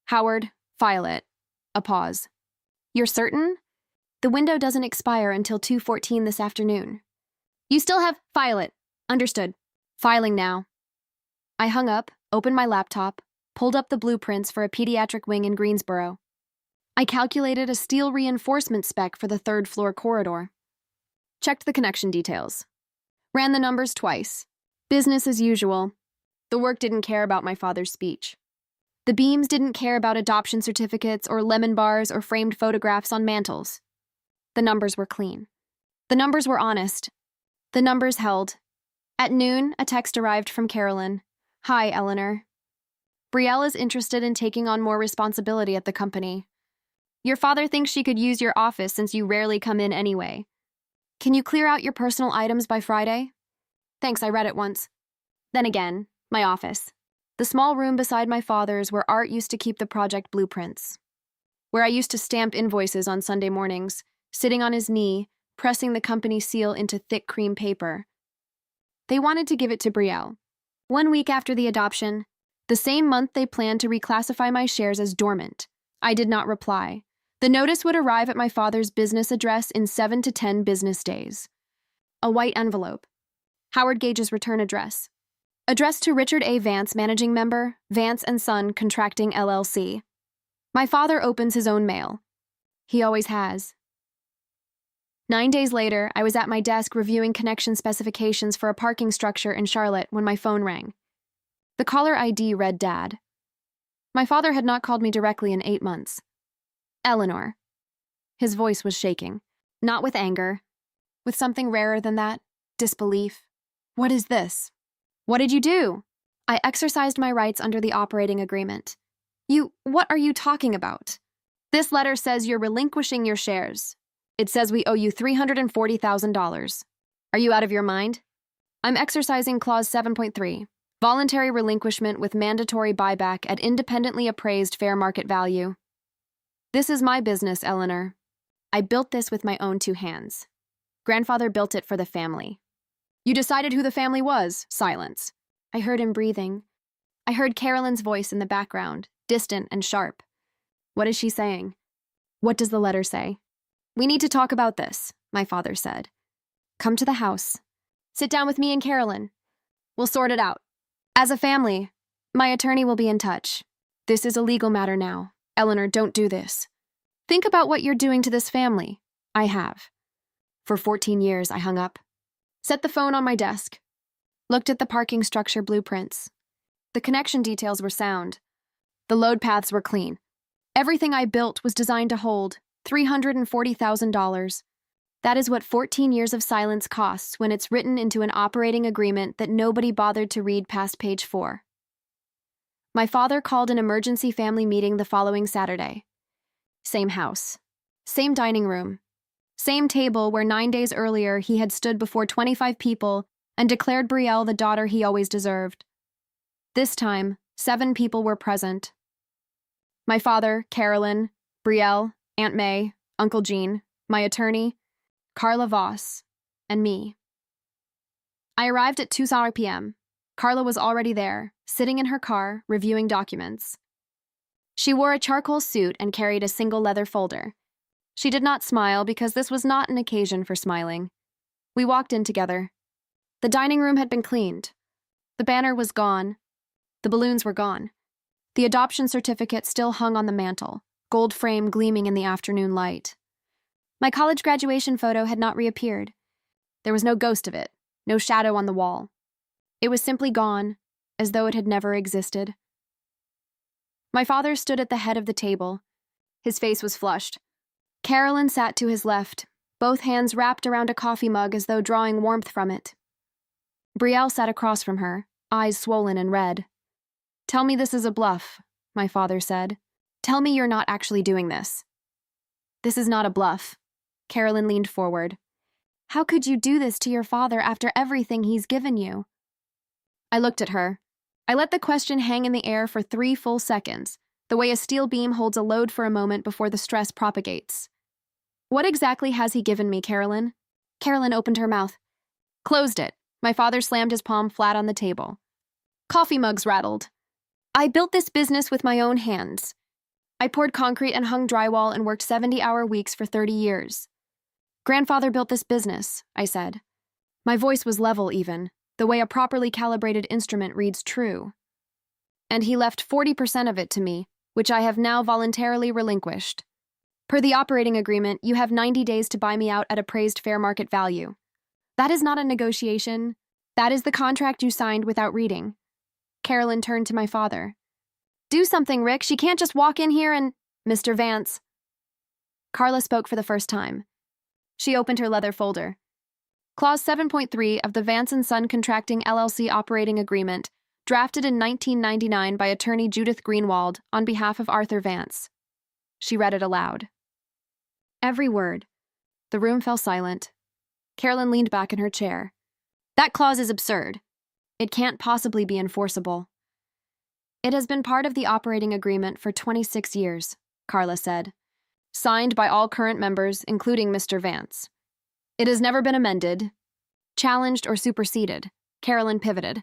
Howard, file it. A pause. You're certain? The window doesn't expire until 2:14 this afternoon. You still have file it. Understood. Filing now. I hung up, opened my laptop, pulled up the blueprints for a pediatric wing in Greensboro. I calculated a steel reinforcement spec for the 3rd floor corridor. Checked the connection details. Ran the numbers twice. Business as usual. The work didn't care about my father's speech. The beams didn't care about adoption certificates or lemon bars or framed photographs on mantels. The numbers were clean. The numbers were honest. The numbers held. At noon, a text arrived from Carolyn. Hi, Eleanor. Brielle is interested in taking on more responsibility at the company. Your father thinks she could use your office since you rarely come in anyway. Can you clear out your personal items by Friday? Thanks, I read it once. Then again, my office. The small room beside my father's where Art used to keep the project blueprints. Where I used to stamp invoices on Sunday mornings, sitting on his knee, pressing the company seal into thick cream paper. They wanted to give it to Brielle. 1 week after the adoption, the same month they planned to reclassify my shares as dormant. I did not reply. The notice would arrive at my father's business address in 7 to 10 business days. A white envelope. Howard Gage's return address. Addressed to Richard A. Vance, managing member, Vance & Son Contracting LLC. My father opens his own mail. He always has. 9 days later, I was at my desk reviewing connection specifications for a parking structure in Charlotte when my phone rang. The caller ID read Dad. My father had not called me directly in 8 months. Eleanor. His voice was shaking. Not with anger. With something rarer than that. Disbelief. What is this? What did you do? I exercised my rights under the operating agreement. What are you talking about? This letter says you're relinquishing your shares. It says we owe you $340,000. Are you out of your mind? I'm exercising Clause 7.3, voluntary relinquishment with mandatory buyback at independently appraised fair market value. This is my business, Eleanor. I built this with my own two hands. Grandfather built it for the family. You decided who the family was. Silence. I heard him breathing. I heard Carolyn's voice in the background, distant and sharp. What is she saying? What does the letter say? We need to talk about this, my father said. Come to the house. Sit down with me and Carolyn. We'll sort it out. As a family, my attorney will be in touch. This is a legal matter now. Eleanor, don't do this. Think about what you're doing to this family. I have. For 14 years, I hung up. Set the phone on my desk. Looked at the parking structure blueprints. The connection details were sound. The load paths were clean. Everything I built was designed to hold $340,000. That is what 14 years of silence costs when it's written into an operating agreement that nobody bothered to read past page 4. My father called an emergency family meeting the following Saturday. Same house. Same dining room. Same table where 9 days earlier he had stood before 25 people and declared Brielle the daughter he always deserved. This time, 7 people were present. My father, Carolyn, Brielle, Aunt May, Uncle Gene, my attorney, Carla Voss, and me. I arrived at 2 p.m. Carla was already there, sitting in her car, reviewing documents. She wore a charcoal suit and carried a single leather folder. She did not smile because this was not an occasion for smiling. We walked in together. The dining room had been cleaned. The banner was gone. The balloons were gone. The adoption certificate still hung on the mantel, gold frame gleaming in the afternoon light. My college graduation photo had not reappeared. There was no ghost of it, no shadow on the wall. It was simply gone, as though it had never existed. My father stood at the head of the table. His face was flushed. Carolyn sat to his left, both hands wrapped around a coffee mug as though drawing warmth from it. Brielle sat across from her, eyes swollen and red. Tell me this is a bluff, my father said. Tell me you're not actually doing this. This is not a bluff. Carolyn leaned forward. How could you do this to your father after everything he's given you? I looked at her. I let the question hang in the air for 3 full seconds, the way a steel beam holds a load for a moment before the stress propagates. What exactly has he given me, Carolyn? Carolyn opened her mouth. Closed it. My father slammed his palm flat on the table. Coffee mugs rattled. I built this business with my own hands. I poured concrete and hung drywall and worked 70-hour weeks for 30 years. Grandfather built this business, I said. My voice was level even, the way a properly calibrated instrument reads true. And he left 40% of it to me, which I have now voluntarily relinquished. Per the operating agreement, you have 90 days to buy me out at appraised fair market value. That is not a negotiation. That is the contract you signed without reading. Carolyn turned to my father. Do something, Rick. She can't just walk in here and... Mr. Vance. Carla spoke for the first time. She opened her leather folder. Clause 7.3 of the Vance & Son Contracting LLC Operating Agreement, drafted in 1999 by attorney Judith Greenwald on behalf of Arthur Vance. She read it aloud. Every word. The room fell silent. Carolyn leaned back in her chair. That clause is absurd. It can't possibly be enforceable. It has been part of the operating agreement for 26 years, Carla said. Signed by all current members, including Mr. Vance. It has never been amended, challenged, or superseded. Carolyn pivoted.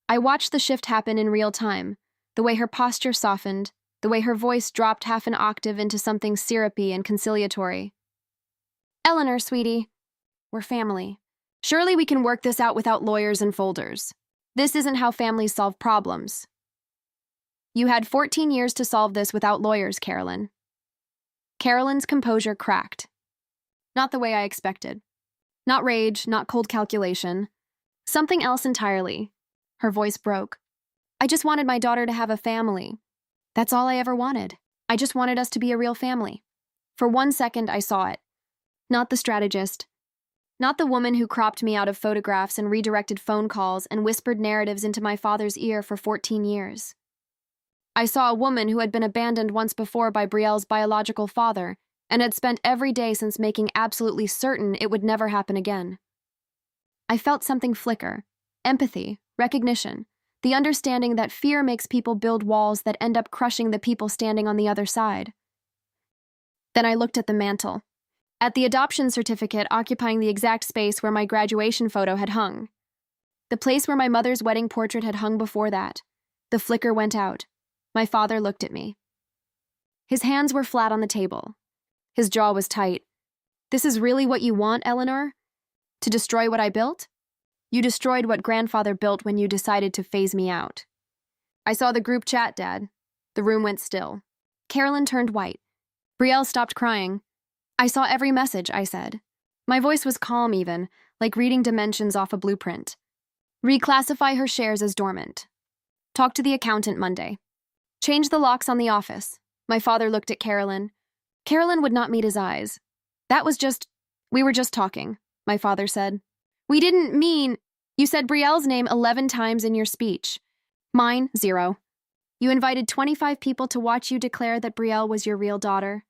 I watched the shift happen in real time, the way her posture softened, the way her voice dropped half an octave into something syrupy and conciliatory. Eleanor, sweetie, we're family. Surely we can work this out without lawyers and folders. This isn't how families solve problems. You had 14 years to solve this without lawyers, Carolyn. Carolyn's composure cracked. Not the way I expected. Not rage, not cold calculation. Something else entirely. Her voice broke. I just wanted my daughter to have a family. That's all I ever wanted. I just wanted us to be a real family. For 1 second, I saw it. Not the strategist. Not the woman who cropped me out of photographs and redirected phone calls and whispered narratives into my father's ear for 14 years. I saw a woman who had been abandoned once before by Brielle's biological father and had spent every day since making absolutely certain it would never happen again. I felt something flicker. Empathy, recognition, the understanding that fear makes people build walls that end up crushing the people standing on the other side. Then I looked at the mantel, at the adoption certificate occupying the exact space where my graduation photo had hung. The place where my mother's wedding portrait had hung before that. The flicker went out. My father looked at me. His hands were flat on the table. His jaw was tight. "This is really what you want, Eleanor? To destroy what I built? You destroyed what grandfather built when you decided to phase me out." "I saw the group chat, Dad." The room went still. Carolyn turned white. Brielle stopped crying. "I saw every message," I said. My voice was calm even, like reading dimensions off a blueprint. "Reclassify her shares as dormant. Talk to the accountant Monday. Change the locks on the office." My father looked at Carolyn. Carolyn would not meet his eyes. We were just talking," my father said. "We didn't mean—" "You said Brielle's name 11 times in your speech. Mine, 0. You invited 25 people to watch you declare that Brielle was your real daughter.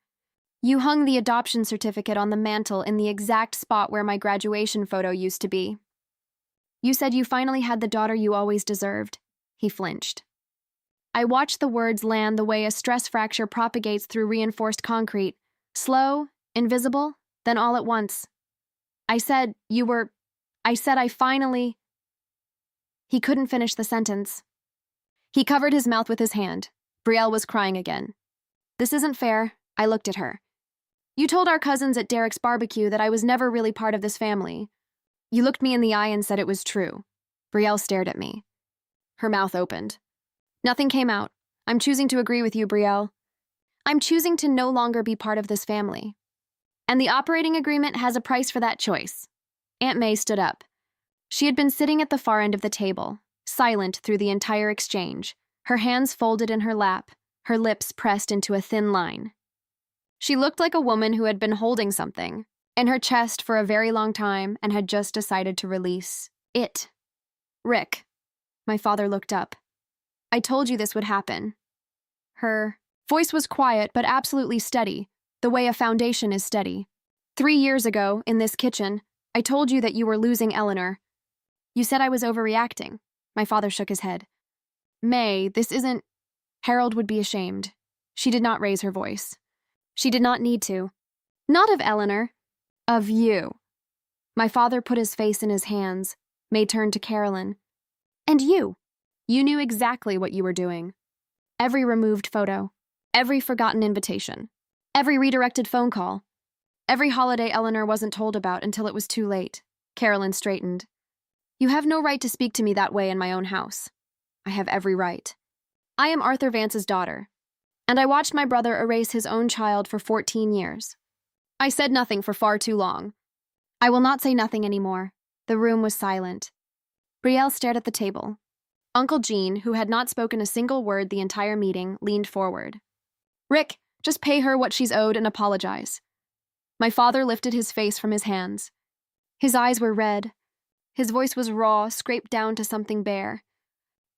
You hung the adoption certificate on the mantel in the exact spot where my graduation photo used to be. You said you finally had the daughter you always deserved." He flinched. I watched the words land the way a stress fracture propagates through reinforced concrete, slow, invisible, then all at once. I said I finally... He couldn't finish the sentence. He covered his mouth with his hand. Brielle was crying again. "This isn't fair." I looked at her. "You told our cousins at Derek's barbecue that I was never really part of this family. You looked me in the eye and said it was true." Brielle stared at me. Her mouth opened. "Nothing came out. I'm choosing to agree with you, Brielle. I'm choosing to no longer be part of this family. And the operating agreement has a price for that choice." Aunt May stood up. She had been sitting at the far end of the table, silent through the entire exchange, her hands folded in her lap, her lips pressed into a thin line. She looked like a woman who had been holding something in her chest for a very long time and had just decided to release it. "Rick." My father looked up. "I told you this would happen." Her voice was quiet but absolutely steady, the way a foundation is steady. 3 years ago, in this kitchen, I told you that you were losing Eleanor. You said I was overreacting." My father shook his head. "May, this isn't—" Harold would be ashamed. She did not raise her voice. She did not need to. "Not of Eleanor. Of you." My father put his face in his hands. May turned to Carolyn. "And you. You knew exactly what you were doing. Every removed photo, every forgotten invitation, every redirected phone call, every holiday Eleanor wasn't told about until it was too late." Carolyn straightened. "You have no right to speak to me that way in my own house." "I have every right. I am Arthur Vance's daughter, and I watched my brother erase his own child for 14 years. I said nothing for far too long. I will not say nothing anymore." The room was silent. Brielle stared at the table. Uncle Gene, who had not spoken a single word the entire meeting, leaned forward. "Rick, just pay her what she's owed and apologize." My father lifted his face from his hands. His eyes were red. His voice was raw, scraped down to something bare.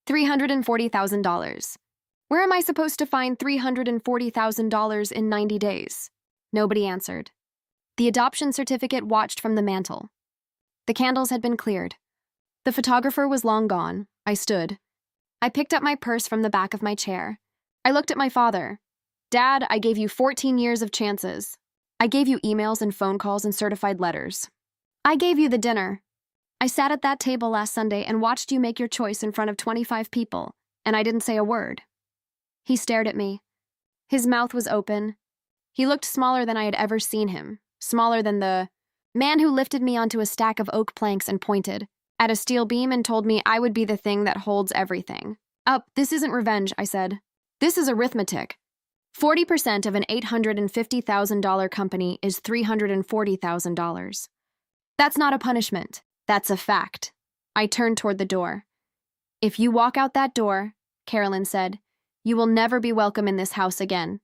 $340,000. Where am I supposed to find $340,000 in 90 days? Nobody answered. The adoption certificate watched from the mantel. The candles had been cleared. The photographer was long gone. I stood. I picked up my purse from the back of my chair. I looked at my father. "Dad, I gave you 14 years of chances. I gave you emails and phone calls and certified letters. I gave you the dinner. I sat at that table last Sunday and watched you make your choice in front of 25 people, and I didn't say a word." He stared at me. His mouth was open. He looked smaller than I had ever seen him, smaller than the man who lifted me onto a stack of oak planks and pointed at a steel beam and told me I would be the thing that holds everything. This isn't revenge," I said. "This is arithmetic. 40% of an $850,000 company is $340,000. That's not a punishment. That's a fact." I turned toward the door. "If you walk out that door," Carolyn said, "you will never be welcome in this house again."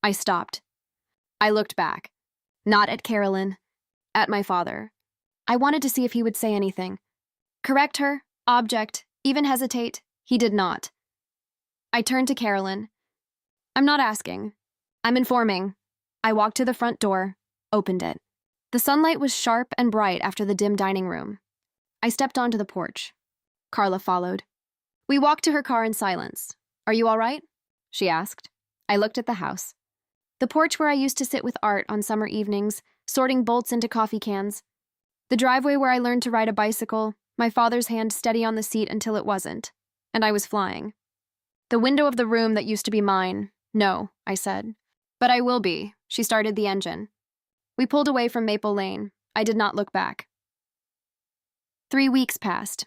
I stopped. I looked back. Not at Carolyn. At my father. I wanted to see if he would say anything. Correct her, object, even hesitate. He did not. I turned to Carolyn. "I'm not asking. I'm informing." I walked to the front door, opened it. The sunlight was sharp and bright after the dim dining room. I stepped onto the porch. Carla followed. We walked to her car in silence. Are you all right? She asked. I looked at the house. The porch where I used to sit with Art on summer evenings, sorting bolts into coffee cans. The driveway where I learned to ride a bicycle, my father's hand steady on the seat until it wasn't, and I was flying. The window of the room that used to be mine. No, I said. But I will be. She started the engine. We pulled away from Maple Lane. I did not look back. 3 weeks passed.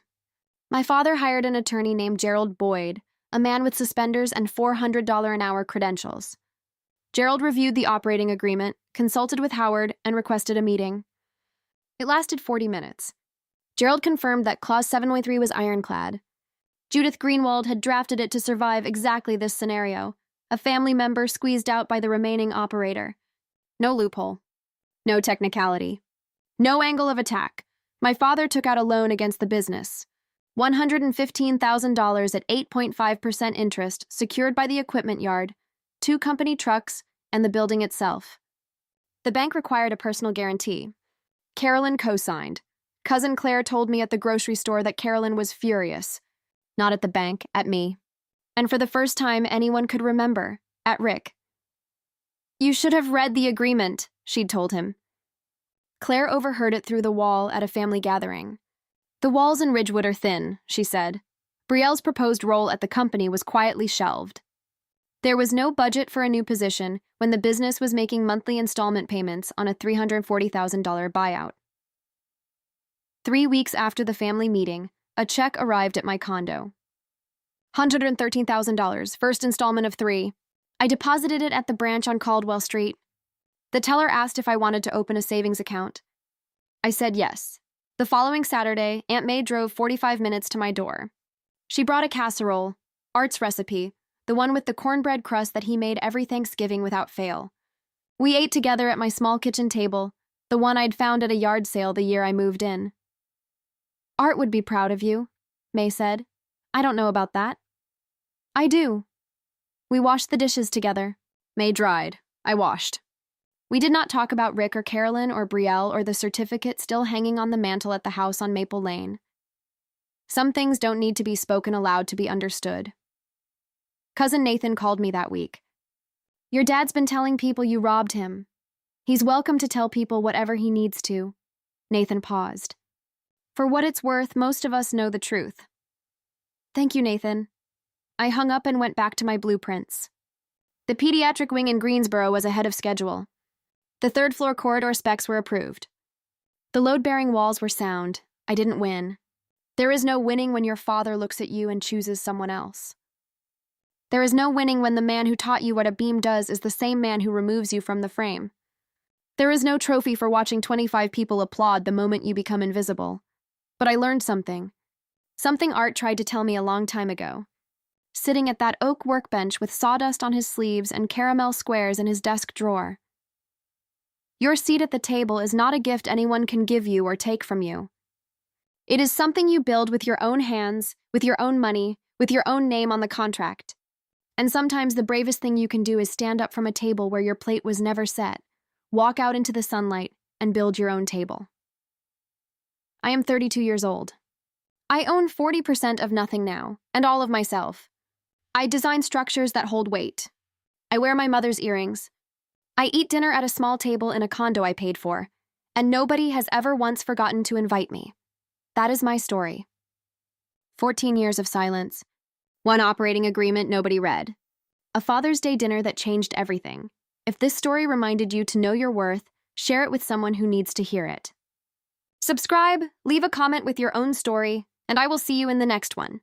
My father hired an attorney named Gerald Boyd, a man with suspenders and $400 an hour credentials. Gerald reviewed the operating agreement, consulted with Howard, and requested a meeting. It lasted 40 minutes. Gerald confirmed that Clause 7.3 was ironclad. Judith Greenwald had drafted it to survive exactly this scenario, a family member squeezed out by the remaining operator. No loophole. No technicality. No angle of attack. My father took out a loan against the business. $115,000 at 8.5% interest secured by the equipment yard, 2 company trucks, and the building itself. The bank required a personal guarantee. Carolyn co-signed. Cousin Claire told me at the grocery store that Carolyn was furious. Not at the bank, at me. And for the first time anyone could remember, at Rick. You should have read the agreement, she'd told him. Claire overheard it through the wall at a family gathering. The walls in Ridgewood are thin, she said. Brielle's proposed role at the company was quietly shelved. There was no budget for a new position when the business was making monthly installment payments on a $340,000 buyout. 3 weeks after the family meeting, a check arrived at my condo. $113,000, first installment of 3. I deposited it at the branch on Caldwell Street. The teller asked if I wanted to open a savings account. I said yes. The following Saturday, Aunt May drove 45 minutes to my door. She brought a casserole, Art's recipe, the one with the cornbread crust that he made every Thanksgiving without fail. We ate together at my small kitchen table, the one I'd found at a yard sale the year I moved in. Art would be proud of you, May said. I don't know about that. I do. We washed the dishes together. May dried. I washed. We did not talk about Rick or Carolyn or Brielle or the certificate still hanging on the mantel at the house on Maple Lane. Some things don't need to be spoken aloud to be understood. Cousin Nathan called me that week. Your dad's been telling people you robbed him. He's welcome to tell people whatever he needs to. Nathan paused. For what it's worth, most of us know the truth. Thank you, Nathan. I hung up and went back to my blueprints. The pediatric wing in Greensboro was ahead of schedule. The third-floor corridor specs were approved. The load-bearing walls were sound. I didn't win. There is no winning when your father looks at you and chooses someone else. There is no winning when the man who taught you what a beam does is the same man who removes you from the frame. There is no trophy for watching 25 people applaud the moment you become invisible. But I learned something. Something Art tried to tell me a long time ago. Sitting at that oak workbench with sawdust on his sleeves and caramel squares in his desk drawer. Your seat at the table is not a gift anyone can give you or take from you. It is something you build with your own hands, with your own money, with your own name on the contract. And sometimes the bravest thing you can do is stand up from a table where your plate was never set, walk out into the sunlight, and build your own table. I am 32 years old. I own 40% of nothing now, and all of myself. I design structures that hold weight. I wear my mother's earrings. I eat dinner at a small table in a condo I paid for, and nobody has ever once forgotten to invite me. That is my story. 14 years of silence. One operating agreement nobody read. A Father's Day dinner that changed everything. If this story reminded you to know your worth, share it with someone who needs to hear it. Subscribe, leave a comment with your own story, and I will see you in the next one.